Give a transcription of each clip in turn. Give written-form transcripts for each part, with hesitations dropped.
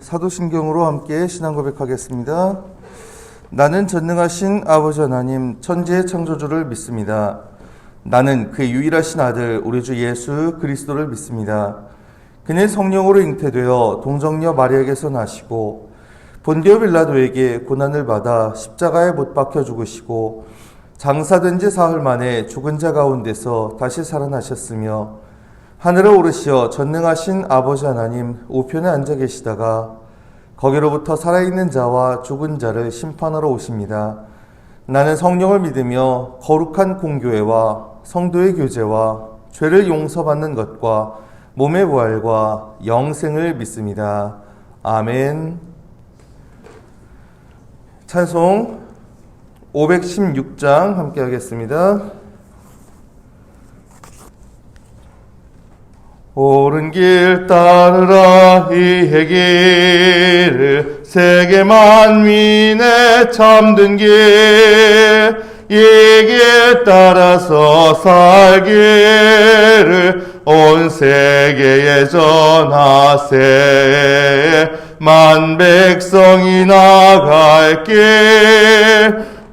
사도신경으로 함께 신앙 고백하겠습니다. 나는 전능하신 아버지 하나님 천지의 창조주를 믿습니다. 나는 그의 유일하신 아들 우리 주 예수 그리스도를 믿습니다. 그는 성령으로 잉태되어 동정녀 마리아에게서 나시고 본디오 빌라도에게 고난을 받아 십자가에 못 박혀 죽으시고 장사된 지 사흘 만에 죽은 자 가운데서 다시 살아나셨으며 하늘에 오르시어 전능하신 아버지 하나님 우편에 앉아 계시다가 거기로부터 살아있는 자와 죽은 자를 심판하러 오십니다. 나는 성령을 믿으며 거룩한 공교회와 성도의 교제와 죄를 용서받는 것과 몸의 부활과 영생을 믿습니다. 아멘. 찬송 516장 함께 하겠습니다. 옳은 길 따르라 이의 길을 세계 만민의 참된 길 이 길 따라서 살기를 온 세계에 전하세 만 백성이 나갈 길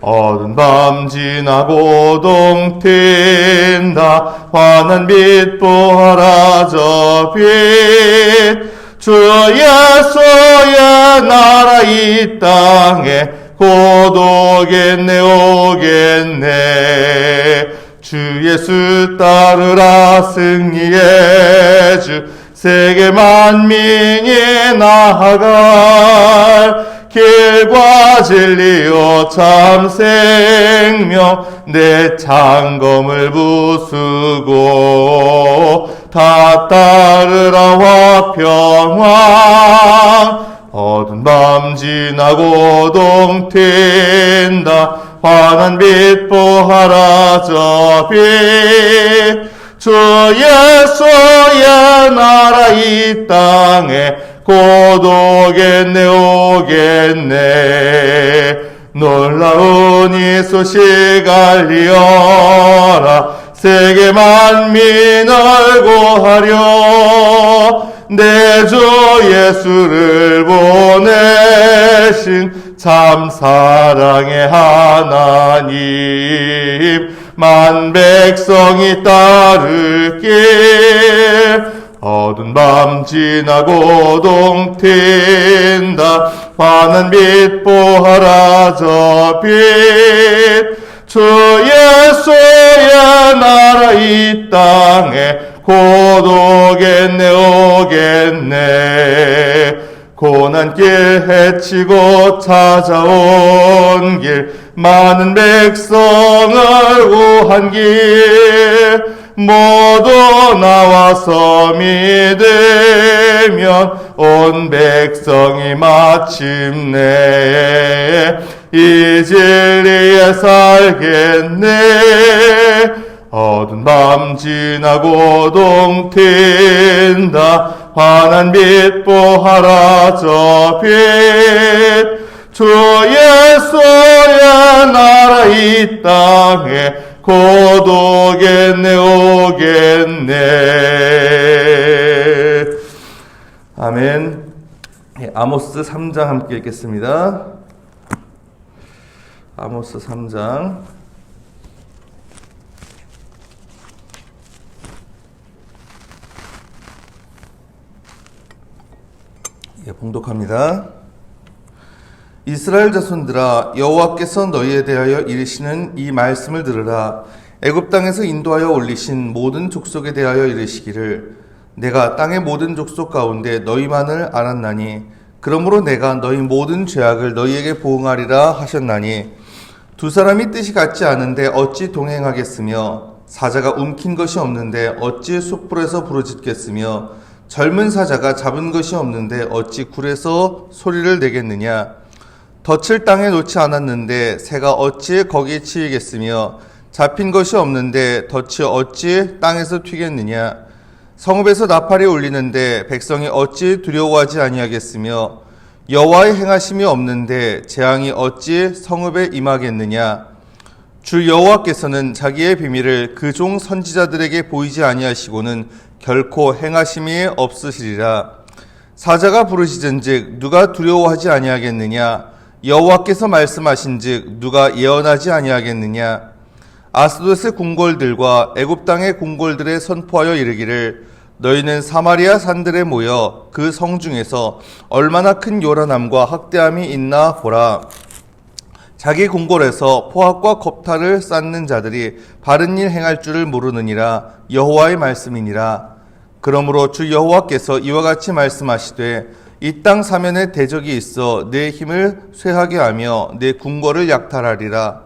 어두운 밤 지나고 동 튄다 환한 빛 보아라 저 빛 주 예수의 나라 이 땅에 곧 오겠네 오겠네 주 예수 따르라 승리의 주 세계 만민이 나아갈 길과 진리요 참 생명 내 창검을 부수고 다 따르라 화평왕 어두운 밤 지나고 동 튄다 환한 빛 보아라 저 빛 주 예수의 나라 이 땅에 곧 오겠네 오겠네 놀라운 이 소식 알리어라 세계 만민을 구하려 내 주 예수를 보내신 참 사랑의 하나님 만 백성이 따를 길 어두운 밤 지나고 동 튄다 환한 빛 보아라 저 빛 주 예수의 나라 이 땅에 곧 오겠네 오겠네 고난길 헤치고 찾아온 길 많은 백성을 구한 길 모두 나와서 믿으면 온 백성이 마침내 이 진리에 살겠네 어두운 밤 지나고 동 튄다 환한 빛 보아라 저 빛 주 예수의 나라 이 땅에 곧 오겠네 오겠네 아멘. 아모스 3장 함께 읽겠습니다. 아모스 3장 봉독합니다. 이스라엘 자손들아 여호와께서 너희에 대하여 이르시는 이 말씀을 들으라. 애굽 땅에서 인도하여 올리신 모든 족속에 대하여 이르시기를 내가 땅의 모든 족속 가운데 너희만을 알았나니 그러므로 내가 너희 모든 죄악을 너희에게 보응하리라 하셨나니 두 사람이 뜻이 같지 않은데 어찌 동행하겠으며 사자가 움킨 것이 없는데 어찌 숯불에서 부르짖겠으며 젊은 사자가 잡은 것이 없는데 어찌 굴에서 소리를 내겠느냐 덫을 땅에 놓지 않았는데 새가 어찌 거기에 치이겠으며 잡힌 것이 없는데 덫이 어찌 땅에서 튀겠느냐 성읍에서 나팔이 울리는데 백성이 어찌 두려워하지 아니하겠으며 여호와의 행하심이 없는데 재앙이 어찌 성읍에 임하겠느냐 주 여호와께서는 자기의 비밀을 그 종 선지자들에게 보이지 아니하시고는 결코 행하심이 없으시리라 사자가 부르시전즉 누가 두려워하지 아니하겠느냐? 여호와께서 말씀하신즉 누가 예언하지 아니하겠느냐? 아스돗의 궁궐들과 애굽 땅의 궁궐들에 선포하여 이르기를 너희는 사마리아 산들에 모여 그 성 중에서 얼마나 큰 요란함과 학대함이 있나 보라. 자기 궁궐에서 포악과 겁탈을 쌓는 자들이 바른 일 행할 줄을 모르느니라. 여호와의 말씀이니라. 그러므로 주 여호와께서 이와 같이 말씀하시되 이 땅 사면에 대적이 있어 내 힘을 쇠하게 하며 내 궁궐을 약탈하리라.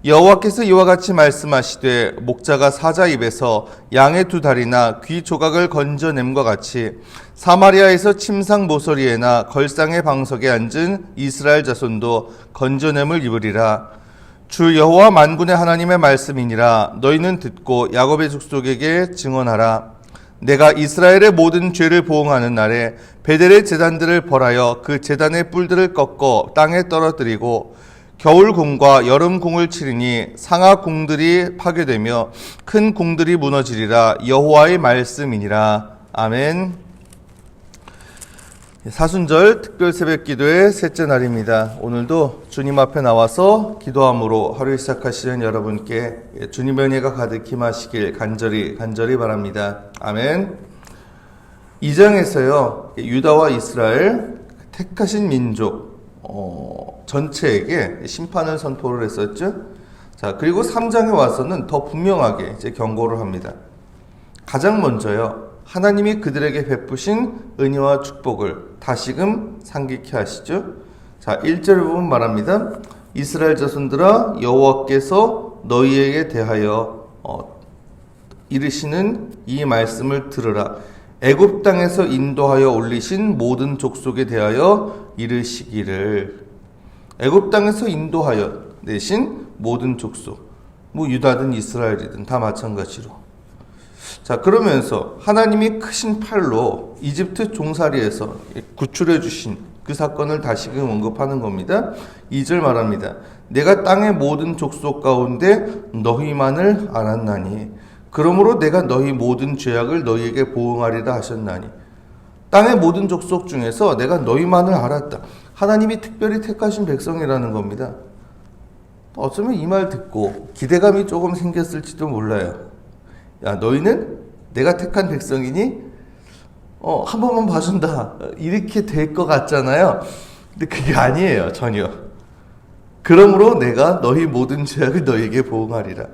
여호와께서 이와 같이 말씀하시되 목자가 사자 입에서 양의 두 다리나 귀 조각을 건져냄과 같이 사마리아에서 침상 모서리에나 걸상의 방석에 앉은 이스라엘 자손도 건져냄을 입으리라. 주 여호와 만군의 하나님의 말씀이니라. 너희는 듣고 야곱의 족속에게 증언하라. 내가 이스라엘의 모든 죄를 보응하는 날에 베델의 제단들을 벌하여 그 제단의 뿔들을 꺾어 땅에 떨어뜨리고 겨울 궁과 여름 궁을 치리니 상하 궁들이 파괴되며 큰 궁들이 무너지리라. 여호와의 말씀이니라. 아멘. 사순절 특별 새벽 기도의 셋째 날입니다. 오늘도 주님 앞에 나와서 기도함으로 하루 시작하시는 여러분께 주님의 은혜가 가득히 임하시길 간절히 바랍니다. 아멘. 2장에서요, 유다와 이스라엘 택하신 민족 전체에게 심판을 선포를 했었죠. 자, 그리고 3장에 와서는 더 분명하게 이제 경고를 합니다. 가장 먼저요, 하나님이 그들에게 베푸신 은혜와 축복을 다시금 상기케 하시죠. 자, 1절을 보면 말합니다. 이스라엘 자손들아, 여호와께서 너희에게 대하여 이르시는 이 말씀을 들으라. 애굽 땅에서 인도하여 올리신 모든 족속에 대하여 이르시기를. 애굽 땅에서 인도하여 내신 모든 족속, 뭐 유다든 이스라엘이든 다 마찬가지로. 자, 그러면서 하나님이 크신 팔로 이집트 종살이에서 구출해 주신 그 사건을 다시금 언급하는 겁니다. 2절 말합니다. 내가 땅의 모든 족속 가운데 너희만을 알았나니 그러므로 내가 너희 모든 죄악을 너희에게 보응하리라 하셨나니. 땅의 모든 족속 중에서 내가 너희만을 알았다. 하나님이 특별히 택하신 백성이라는 겁니다. 어쩌면 이 말 듣고 기대감이 조금 생겼을지도 몰라요. 야, 너희는 내가 택한 백성이니 한 번만 봐준다, 이렇게 될 것 같잖아요. 근데 그게 아니에요, 전혀. 그러므로 내가 너희 모든 죄악을 너희에게 보응하리라.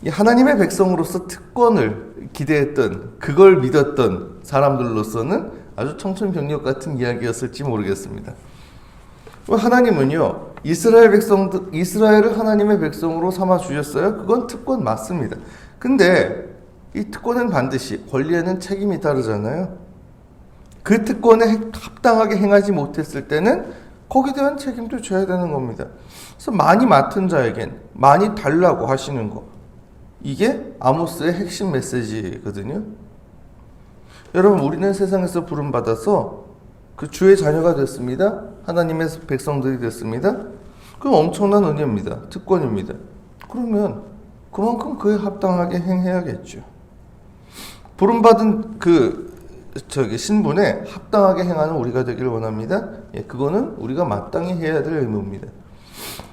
하나님의 백성으로서 특권을 기대했던, 그걸 믿었던 사람들로서는 아주 청천벽력 같은 이야기였을지 모르겠습니다. 하나님은요, 이스라엘을 하나님의 백성으로 삼아 주셨어요. 그건 특권 맞습니다. 근데 이 특권은 반드시 권리에는 책임이 따르잖아요. 그 특권에 합당하게 행하지 못했을 때는 거기에 대한 책임도 져야 되는 겁니다. 그래서 많이 맡은 자에겐 많이 달라고 하시는 거, 이게 아모스의 핵심 메시지거든요. 여러분, 우리는 세상에서 부름받아서 그 주의 자녀가 됐습니다. 하나님의 백성들이 됐습니다. 그럼 엄청난 은혜입니다. 특권입니다. 그러면 그만큼 그에 합당하게 행해야겠죠. 부름받은 신분에 합당하게 행하는 우리가 되기를 원합니다. 그거는 우리가 마땅히 해야 될 의무입니다.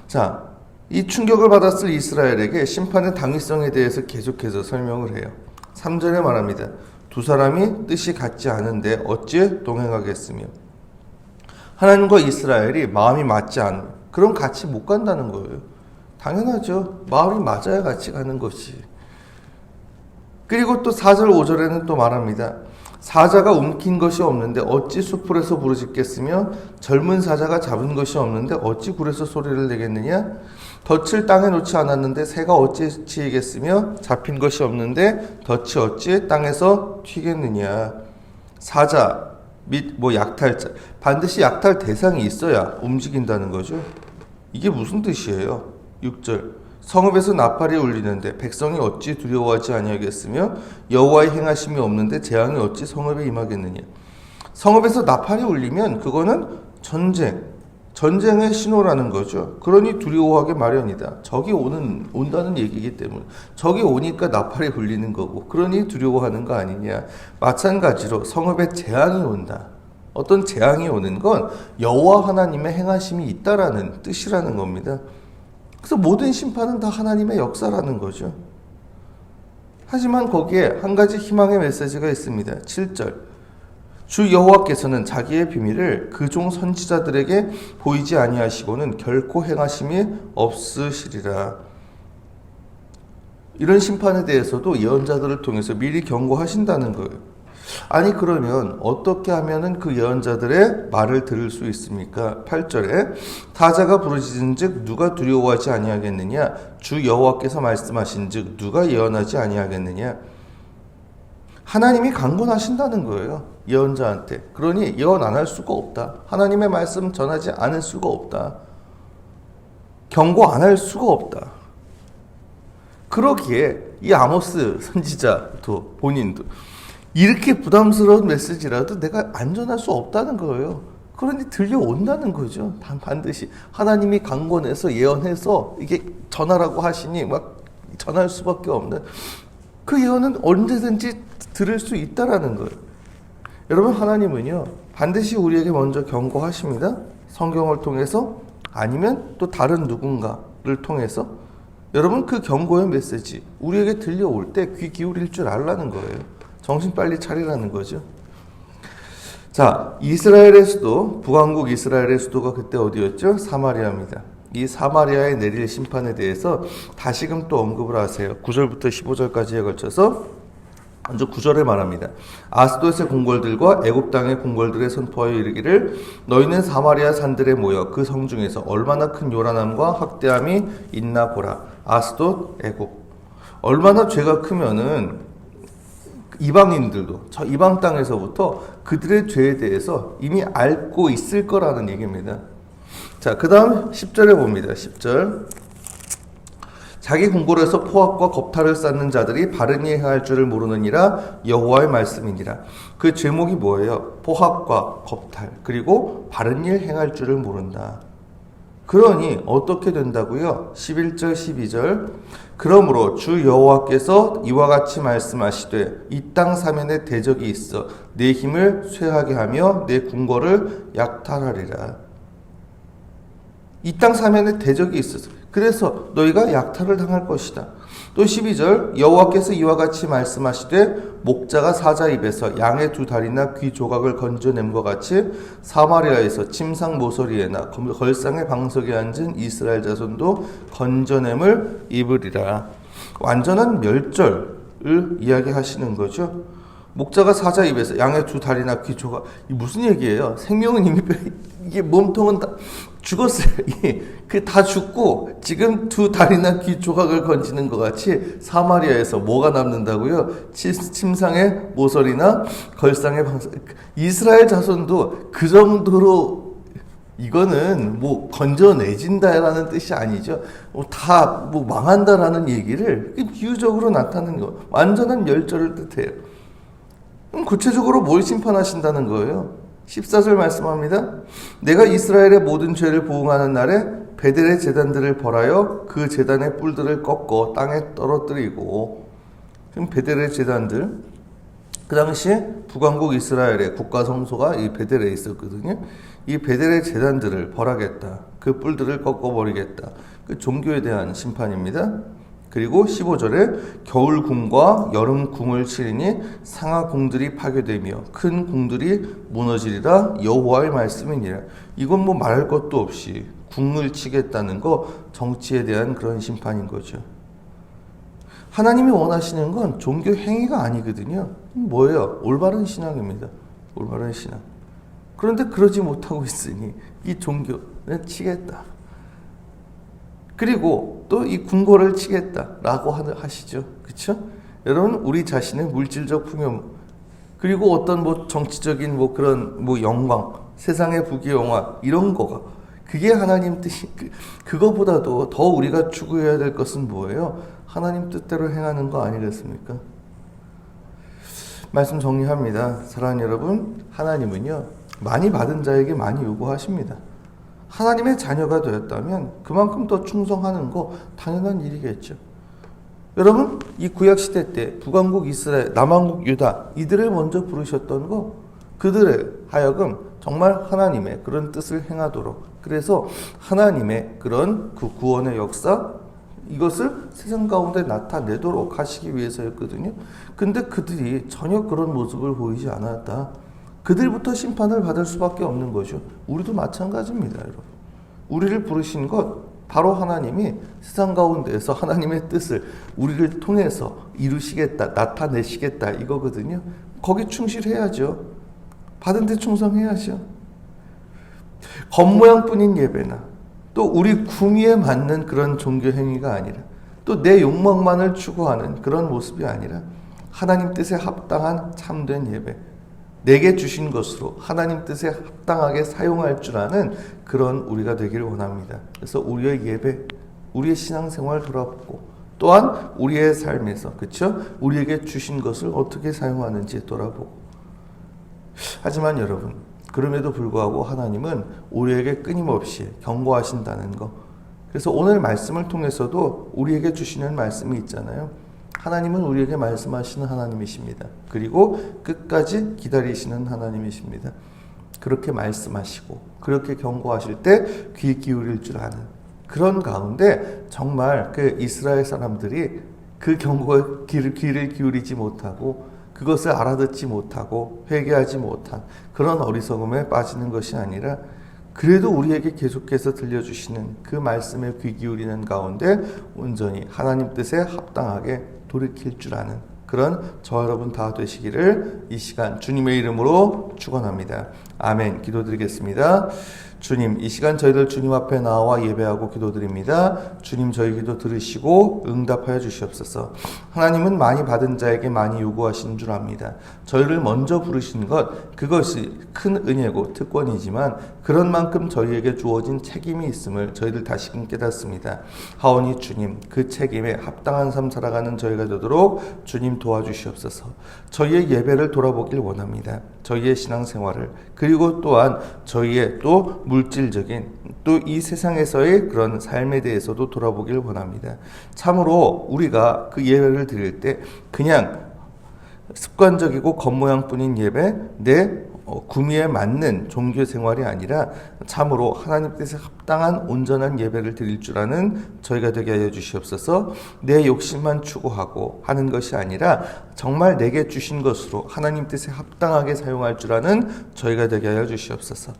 자, 이 충격을 받았을 이스라엘에게 심판의 당위성에 대해서 계속해서 설명을 해요. 3절에 말합니다. 두 사람이 뜻이 같지 않은데 어찌 동행하겠으며. 하나님과 이스라엘이 마음이 맞지 않으면 그럼 같이 못 간다는 거예요. 당연하죠. 마음이 맞아야 같이 가는 것이. 그리고 또 4절 5절에는 또 말합니다. 사자가 움킨 것이 없는데 어찌 수풀에서 부르짖겠으며 젊은 사자가 잡은 것이 없는데 어찌 굴에서 소리를 내겠느냐. 덫을 땅에 놓지 않았는데 새가 어찌 치이겠으며 잡힌 것이 없는데 덫이 어찌 땅에서 튀겠느냐. 사자 및 약탈자, 반드시 약탈 대상이 있어야 움직인다는 거죠. 이게 무슨 뜻이에요? 6절 성읍에서 나팔이 울리는데 백성이 어찌 두려워하지 아니하겠으며 여호와의 행하심이 없는데 재앙이 어찌 성읍에 임하겠느냐. 성읍에서 나팔이 울리면 그거는 전쟁, 전쟁의 신호라는 거죠. 그러니 두려워하게 마련이다. 적이 온다는 얘기이기 때문에. 적이 오니까 나팔이 울리는 거고, 그러니 두려워하는 거 아니냐. 마찬가지로 성읍에 재앙이 온다. 어떤 재앙이 오는 건 여호와 하나님의 행하심이 있다라는 뜻이라는 겁니다. 그래서 모든 심판은 다 하나님의 역사라는 거죠. 하지만 거기에 한 가지 희망의 메시지가 있습니다. 7절. 주 여호와께서는 자기의 비밀을 그 종 선지자들에게 보이지 아니하시고는 결코 행하심이 없으시리라. 이런 심판에 대해서도 예언자들을 통해서 미리 경고하신다는 거예요. 아니 그러면 어떻게 하면은 그 예언자들의 말을 들을 수 있습니까? 8절에 타자가 부르짖은즉 누가 두려워하지 아니하겠느냐? 주 여호와께서 말씀하신즉 누가 예언하지 아니하겠느냐? 하나님이 강권하신다는 거예요. 예언자한테. 그러니 예언 안 할 수가 없다. 하나님의 말씀 전하지 않을 수가 없다. 경고 안 할 수가 없다. 그러기에 이 아모스 선지자도 본인도 이렇게 부담스러운 메시지라도 내가 안전할 수 없다는 거예요. 그러니 들려온다는 거죠. 반드시 하나님이 강권해서 예언해서 이게 전하라고 하시니 막 전할 수밖에 없는 그 예언은 언제든지 들을 수 있다라는 거예요. 여러분, 하나님은요 반드시 우리에게 먼저 경고하십니다. 성경을 통해서 아니면 또 다른 누군가를 통해서. 여러분, 그 경고의 메시지 우리에게 들려올 때 귀 기울일 줄 알라는 거예요. 정신 빨리 차리라는 거죠. 자, 이스라엘의 수도, 북왕국 이스라엘의 수도가 그때 어디였죠? 사마리아입니다. 이 사마리아에 내릴 심판에 대해서 다시금 또 언급을 하세요. 9절부터 15절까지에 걸쳐서 먼저 9절에 말합니다. 아스돗의 궁궐들과 애굽 땅의 궁궐들에 선포하여 이르기를 너희는 사마리아 산들에 모여 그 성 중에서 얼마나 큰 요란함과 학대함이 있나 보라. 아스돗, 애굽. 얼마나 죄가 크면은 이방인들도 저 이방 땅에서부터 그들의 죄에 대해서 이미 알고 있을 거라는 얘기입니다. 자, 그 다음 10절에 봅니다. 10절. 자기 궁궐에서 포악과 겁탈을 쌓는 자들이 바른 일 행할 줄을 모르느니라 여호와의 말씀이니라. 그 제목이 뭐예요? 포악과 겁탈, 그리고 바른 일 행할 줄을 모른다. 그러니 어떻게 된다고요? 11절 12절. 그러므로 주 여호와께서 이와 같이 말씀하시되 이 땅 사면에 대적이 있어 내 힘을 쇠하게 하며 내 궁궐을 약탈하리라. 이 땅 사면에 대적이 있어서 그래서 너희가 약탈을 당할 것이다. 또 12절 여호와께서 이와 같이 말씀하시되 목자가 사자 입에서 양의 두 다리나 귀 조각을 건져냄과 같이 사마리아에서 침상 모서리에나 걸상의 방석에 앉은 이스라엘 자손도 건져냄을 입으리라. 완전한 멸절을 이야기하시는 거죠. 목자가 사자 입에서 양의 두 다리나 귀 조각, 이 무슨 얘기예요? 생명은 이미 이게 몸통은 다 죽었어요. 그 다 죽고 지금 두 다리나 귀 조각을 건지는 것 같이 사마리아에서 뭐가 남는다고요? 침상의 모서리나 걸상의 방석. 이스라엘 자손도 그 정도로 이거는 뭐 건져내진다라는 뜻이 아니죠. 다 뭐 망한다라는 얘기를 비유적으로 나타내는 거. 완전한 멸절을 뜻해요. 그럼 구체적으로 뭘 심판하신다는 거예요? 14절 말씀합니다. 내가 이스라엘의 모든 죄를 보응하는 날에 베델의 제단들을 벌하여 그 제단의 뿔들을 꺾어 땅에 떨어뜨리고. 그럼 베델의 제단들, 그 당시에 북왕국 이스라엘의 국가 성소가 이 베델에 있었거든요. 이 베델의 제단들을 벌하겠다. 그 뿔들을 꺾어버리겠다. 그 종교에 대한 심판입니다. 그리고 15절에 겨울 궁과 여름 궁을 치리니 상하 궁들이 파괴되며 큰 궁들이 무너지리라 여호와의 말씀이니라. 이건 뭐 말할 것도 없이 궁을 치겠다는 거, 정치에 대한 그런 심판인 거죠. 하나님이 원하시는 건 종교 행위가 아니거든요. 뭐예요? 올바른 신앙입니다. 올바른 신앙. 그런데 그러지 못하고 있으니 이 종교는 치겠다. 그리고 또 이 궁궐을 치겠다라고 하시죠. 그렇죠? 여러분, 우리 자신의 물질적 풍요, 그리고 어떤 뭐 정치적인 뭐 그런 뭐 영광, 세상의 부귀영화 이런 거가 그게 하나님 뜻이, 그거보다도 더 우리가 추구해야 될 것은 뭐예요? 하나님 뜻대로 행하는 거 아니겠습니까? 말씀 정리합니다. 사랑하는 여러분, 하나님은요 많이 받은 자에게 많이 요구하십니다. 하나님의 자녀가 되었다면 그만큼 더 충성하는 거 당연한 일이겠죠. 여러분, 이 구약시대 때 북왕국 이스라엘, 남왕국 유다 이들을 먼저 부르셨던 거, 그들에 하여금 정말 하나님의 그런 뜻을 행하도록, 그래서 하나님의 그런 그 구원의 역사, 이것을 세상 가운데 나타내도록 하시기 위해서였거든요. 근데 그들이 전혀 그런 모습을 보이지 않았다. 그들부터 심판을 받을 수밖에 없는 거죠. 우리도 마찬가지입니다, 여러분. 우리를 부르신 것 바로 하나님이 세상 가운데에서 하나님의 뜻을 우리를 통해서 이루시겠다, 나타내시겠다 이거거든요. 거기 충실해야죠. 받은 데 충성해야죠. 겉모양뿐인 예배나 또 우리 구미에 맞는 그런 종교 행위가 아니라 또 내 욕망만을 추구하는 그런 모습이 아니라 하나님 뜻에 합당한 참된 예배, 내게 주신 것으로 하나님 뜻에 합당하게 사용할 줄 아는 그런 우리가 되기를 원합니다. 그래서 우리의 예배, 우리의 신앙생활 돌아보고 또한 우리의 삶에서, 그렇죠? 우리에게 주신 것을 어떻게 사용하는지 돌아보고. 하지만 여러분, 그럼에도 불구하고 하나님은 우리에게 끊임없이 경고하신다는 거. 그래서 오늘 말씀을 통해서도 우리에게 주시는 말씀이 있잖아요. 하나님은 우리에게 말씀하시는 하나님이십니다. 그리고 끝까지 기다리시는 하나님이십니다. 그렇게 말씀하시고 그렇게 경고하실 때 귀 기울일 줄 아는 그런 가운데 정말 그 이스라엘 사람들이 그 경고에 귀를 기울이지 못하고 그것을 알아듣지 못하고 회개하지 못한 그런 어리석음에 빠지는 것이 아니라 그래도 우리에게 계속해서 들려주시는 그 말씀에 귀 기울이는 가운데 온전히 하나님 뜻에 합당하게 돌이킬 줄 아는 그런 저와 여러분 다 되시기를 이 시간 주님의 이름으로 축원합니다. 아멘. 기도드리겠습니다. 주님, 이 시간 저희들 주님 앞에 나와 예배하고 기도드립니다. 주님, 저희 기도 들으시고 응답하여 주시옵소서. 하나님은 많이 받은 자에게 많이 요구하시는 줄 압니다. 저희를 먼저 부르신 것, 그것이 큰 은혜고 특권이지만 그런 만큼 저희에게 주어진 책임이 있음을 저희들 다시금 깨닫습니다. 하오니 주님, 그 책임에 합당한 삶 살아가는 저희가 되도록 주님 도와주시옵소서. 저희의 예배를 돌아보길 원합니다. 저희의 신앙생활을, 그리고 또한 저희의 또 물질적인 또 이 세상에서의 그런 삶에 대해서도 돌아보길 원합니다. 참으로 우리가 그 예배를 드릴 때 그냥 습관적이고 겉모양뿐인 예배, 내 구미에 맞는 종교 생활이 아니라 참으로 하나님 뜻에 합당한 온전한 예배를 드릴 줄 아는 저희가 되게 하여 주시옵소서. 내 욕심만 추구하고 하는 것이 아니라 정말 내게 주신 것으로 하나님 뜻에 합당하게 사용할 줄 아는 저희가 되게 하여 주시옵소서.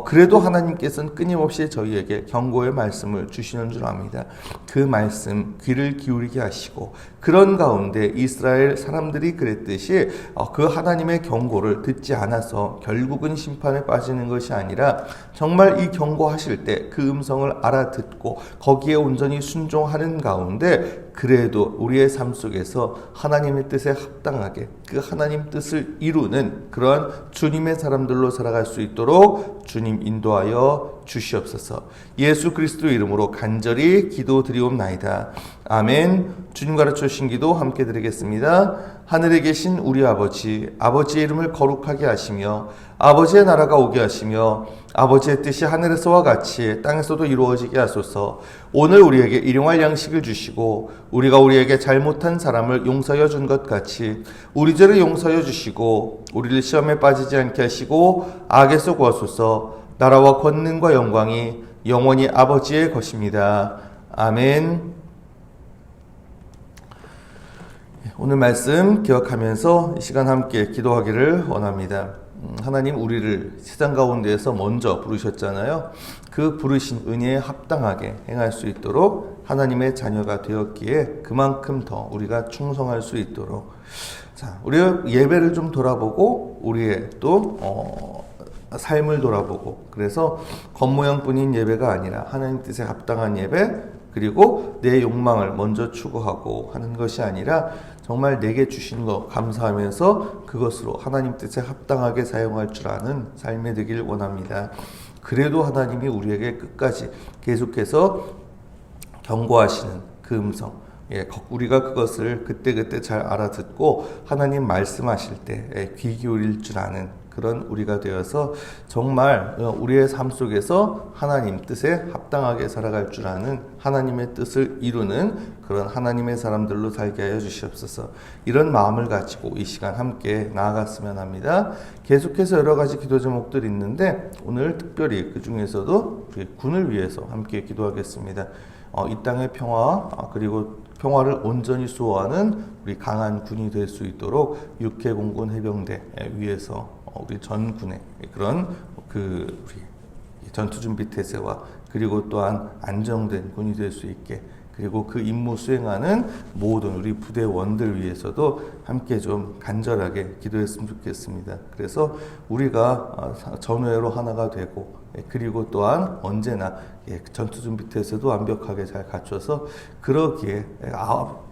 그래도 하나님께서는 끊임없이 저희에게 경고의 말씀을 주시는 줄 압니다. 그 말씀 귀를 기울이게 하시고 그런 가운데 이스라엘 사람들이 그랬듯이 그 하나님의 경고를 듣지 않아서 결국은 심판에 빠지는 것이 아니라 정말 이 경고하실 때 그 음성을 알아듣고 거기에 온전히 순종하는 가운데 그래도 우리의 삶 속에서 하나님의 뜻에 합당하게 그 하나님 뜻을 이루는 그러한 주님의 사람들로 살아갈 수 있도록 주님 인도하여 주시옵소서. 예수 그리스도 이름으로 간절히 기도드리옵나이다. 아멘. 주님 가르쳐 주신 기도 함께 드리겠습니다. 하늘에 계신 우리 아버지, 아버지의 이름을 거룩하게 하시며 아버지의 나라가 오게 하시며 아버지의 뜻이 하늘에서와 같이 땅에서도 이루어지게 하소서. 오늘 우리에게 일용할 양식을 주시고 우리가 우리에게 잘못한 사람을 용서하여 준 것 같이 우리 죄를 용서하여 주시고 우리를 시험에 빠지지 않게 하시고 악에서 구하소서. 나라와 권능과 영광이 영원히 아버지의 것입니다. 아멘. 오늘 말씀 기억하면서 이 시간 함께 기도하기를 원합니다. 하나님 우리를 세상 가운데에서 먼저 부르셨잖아요. 그 부르신 은혜에 합당하게 행할 수 있도록 하나님의 자녀가 되었기에 그만큼 더 우리가 충성할 수 있도록 우리의 예배를 좀 돌아보고 우리의 또 삶을 돌아보고 그래서 겉모양뿐인 예배가 아니라 하나님 뜻에 합당한 예배 그리고 내 욕망을 먼저 추구하고 하는 것이 아니라 정말 내게 주신 것 감사하면서 그것으로 하나님 뜻에 합당하게 사용할 줄 아는 삶이 되길 원합니다. 그래도 하나님이 우리에게 끝까지 계속해서 경고하시는 그 음성, 우리가 그것을 그때그때 잘 알아듣고 하나님 말씀하실 때 귀 기울일 줄 아는 그런 우리가 되어서 정말 우리의 삶 속에서 하나님 뜻에 합당하게 살아갈 줄 아는 하나님의 뜻을 이루는 그런 하나님의 사람들로 살게 하여 주시옵소서. 이런 마음을 가지고 이 시간 함께 나아갔으면 합니다. 계속해서 여러 가지 기도 제목들이 있는데 오늘 특별히 그 중에서도 군을 위해서 함께 기도하겠습니다. 이 땅의 평화 그리고 평화를 온전히 수호하는 우리 강한 군이 될 수 있도록 육해공군 해병대 위에서 우리 전군의 그런 우리 전투준비 태세와 그리고 또한 안정된 군이 될 수 있게 그리고 그 임무 수행하는 모든 우리 부대원들 위해서도 함께 좀 간절하게 기도했으면 좋겠습니다. 그래서 우리가 전회로 하나가 되고 그리고 또한 언제나 전투준비태세도 완벽하게 잘 갖춰서 그러기에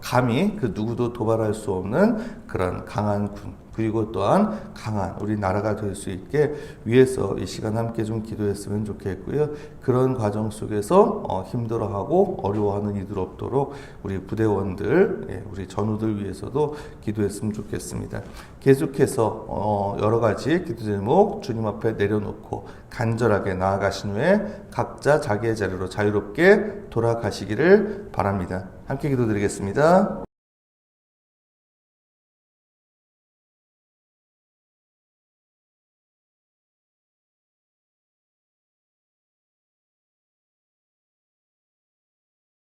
감히 그 누구도 도발할 수 없는 그런 강한 군 그리고 또한 강한 우리 나라가 될 수 있게 위해서 이 시간 함께 좀 기도했으면 좋겠고요. 그런 과정 속에서 힘들어하고 어려워하는 이들 없도록 우리 부대원들, 우리 전우들 위해서도 기도했으면 좋겠습니다. 계속해서 여러 가지 기도 제목 주님 앞에 내려놓고 간절하게 나아가신 후에 각자 자기의 자리로 자유롭게 돌아가시기를 바랍니다. 함께 기도드리겠습니다.